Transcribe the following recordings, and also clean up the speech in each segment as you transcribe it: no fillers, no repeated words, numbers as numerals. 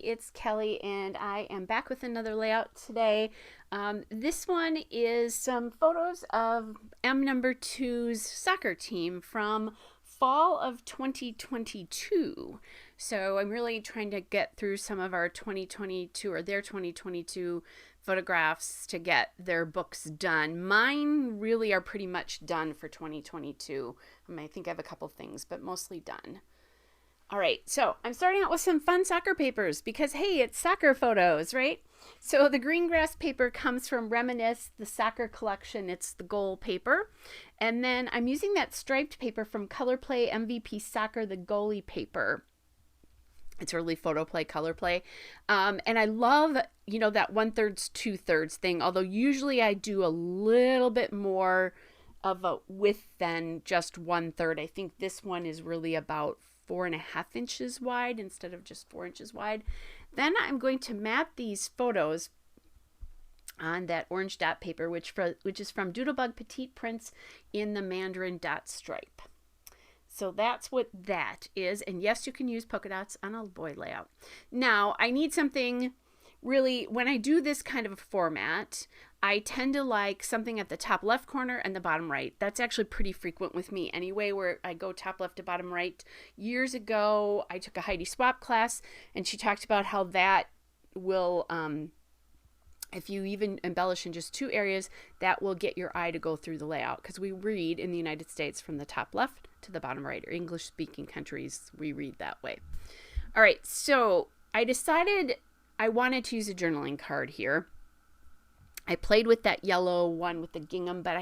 it's Kelly, and I am back with another layout today. This one is some photos of M number two's soccer team from fall of 2022. So I'm really trying to get through some of our 2022 or their 2022 photographs to get their books done. Mine really are pretty much done for 2022. I think I have a couple things, but mostly done. All right, so I'm starting out with some fun soccer papers because, hey, it's soccer photos, right? So the green grass paper comes from Reminisce, the soccer collection. It's the goal paper. And then I'm using that striped paper from Color Play MVP Soccer, the goalie paper. It's really photo play, color play. And I love, that 1/3, 2/3 thing, although usually I do a little bit more of a width than just 1/3. I think this one is really about 4.5 inches wide instead of just 4 inches wide. Then I'm going to mat these photos on that orange dot paper, which is from Doodlebug Petite Prints in the Mandarin dot stripe. So that's what that is. And yes, you can use polka dots on a boy layout. Now, I need something really, when I do this kind of a format, I tend to like something at the top left corner and the bottom right. That's actually pretty frequent with me anyway, where I go top left to bottom right. Years ago, I took a Heidi Swap class, and she talked about how that will, if you even embellish in just two areas, that will get your eye to go through the layout, because we read in the United States from the top left to the bottom right, or English-speaking countries, we read that way. All right, so I decided I wanted to use a journaling card here. I played with that yellow one with the gingham, but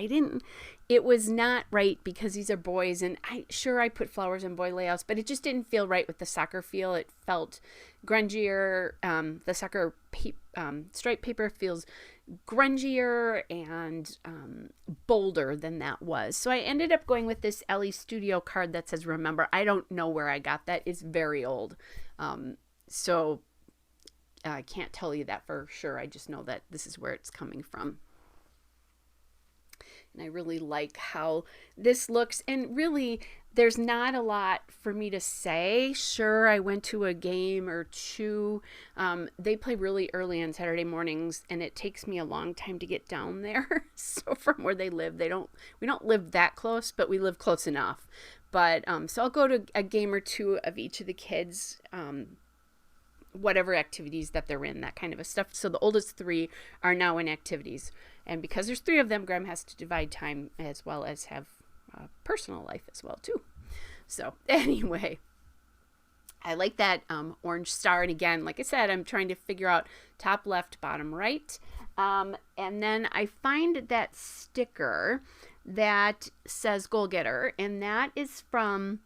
it was not right because these are boys, and I put flowers in boy layouts, but it just didn't feel right with the soccer feel. It felt grungier. The soccer stripe paper feels grungier and bolder than that was. So I ended up going with this Ellie Studio card that says remember. I don't know where I got that. It's very old. So I can't tell you that for sure. I just know that this is where it's coming from. And I really like how this looks. And really, there's not a lot for me to say. Sure, I went to a game or two. They play really early on Saturday mornings, and it takes me a long time to get down there. So from where they live, we don't live that close, but we live close enough. But so I'll go to a game or two of each of the kids. Whatever activities that they're in, that kind of a stuff. So the oldest three are now in activities. And because there's three of them, Graham has to divide time as well as have a personal life as well, too. So anyway, I like that orange star. And again, like I said, I'm trying to figure out top left, bottom right. And then I find that sticker that says goal getter. And that is from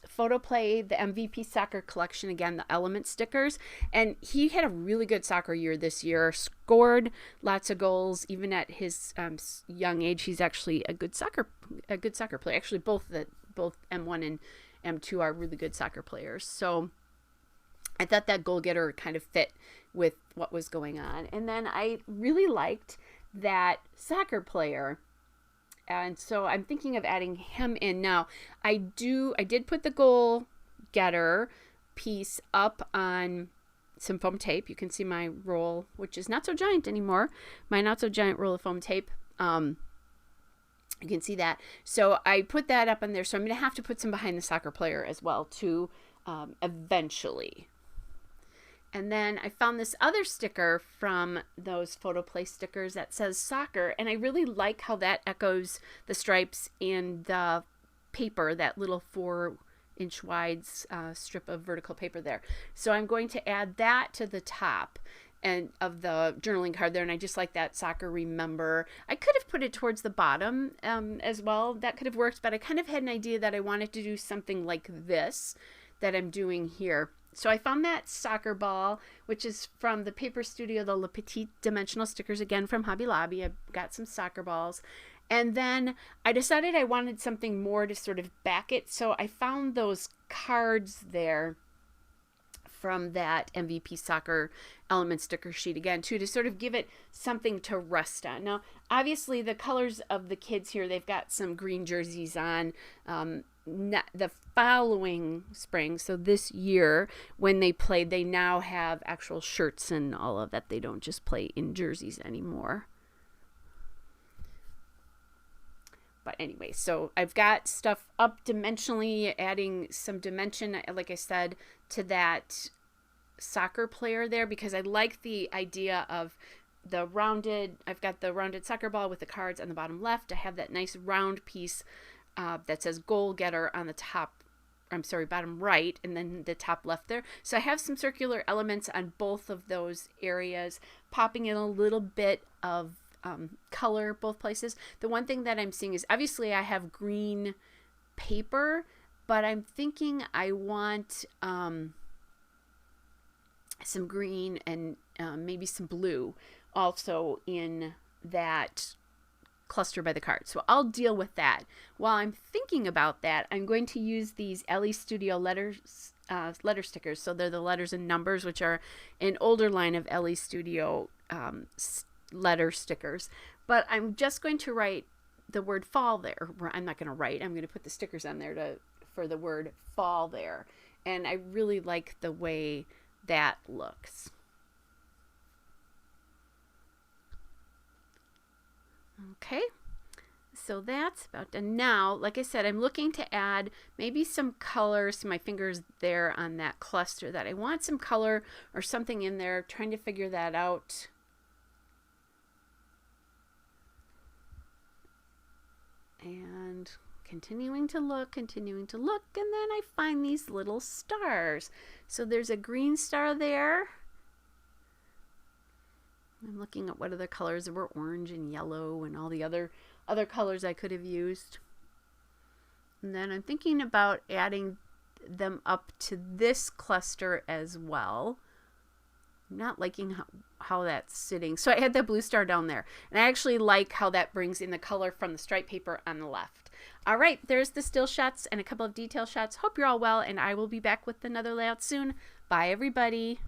Photo Play, the MVP Soccer collection, again, the element stickers. And he had a really good soccer year this year, scored lots of goals. Even at his young age, he's actually a good soccer player. Actually, both M1 and M2 are really good soccer players. So I thought that goal getter kind of fit with what was going on. And then I really liked that soccer player. And so I'm thinking of adding him in. Now, I did put the goal getter piece up on some foam tape. You can see my roll, which is not so giant anymore. My not so giant roll of foam tape. You can see that. So I put that up on there. So I'm going to have to put some behind the soccer player as well, too, eventually. And then I found this other sticker from those Photo Play stickers that says soccer. And I really like how that echoes the stripes in the paper, that little 4-inch wide strip of vertical paper there. So I'm going to add that to the top and of the journaling card there. And I just like that soccer remember. I could have put it towards the bottom as well. That could have worked. But I kind of had an idea that I wanted to do something like this that I'm doing here. So I found that soccer ball, which is from the Paper Studio, the Le Petit dimensional stickers, again from Hobby Lobby. I got some soccer balls. And then I decided I wanted something more to sort of back it. So I found those cards there from that MVP soccer element sticker sheet again too, to sort of give it something to rest on. Now obviously the colors of the kids here, they've got some green jerseys on. The following spring, so this year when they played, they now have actual shirts and all of that. They don't just play in jerseys anymore. But anyway, so I've got stuff up dimensionally, adding some dimension, like I said, to that soccer player there, because I like the idea of the rounded, I've got the rounded soccer ball with the cards on the bottom left. I have that nice round piece that says goal getter on the top, bottom right, and then the top left there. So I have some circular elements on both of those areas, popping in a little bit of color both places. The one thing that I'm seeing is obviously I have green paper, but I'm thinking I want some green and maybe some blue also in that cluster by the card. So I'll deal with that. While I'm thinking about that, I'm going to use these LE Studio letter stickers. So they're the letters and numbers, which are an older line of LE Studio letter stickers. But I'm just going to write the word fall there. I'm not going to write. I'm going to put the stickers on there for the word fall there. And I really like the way that looks. Okay, so that's about done. Now, like I said, I'm looking to add maybe some colors to my fingers there on that cluster, that I want some color or something in there, trying to figure that out. And continuing to look, and then I find these little stars. So there's a green star there. I'm looking at what other colors. There were orange and yellow and all the other colors I could have used. And then I'm thinking about adding them up to this cluster as well. I'm not liking how that's sitting. So I had that blue star down there. And I actually like how that brings in the color from the stripe paper on the left. All right, there's the still shots and a couple of detail shots. Hope you're all well, and I will be back with another layout soon. Bye, everybody.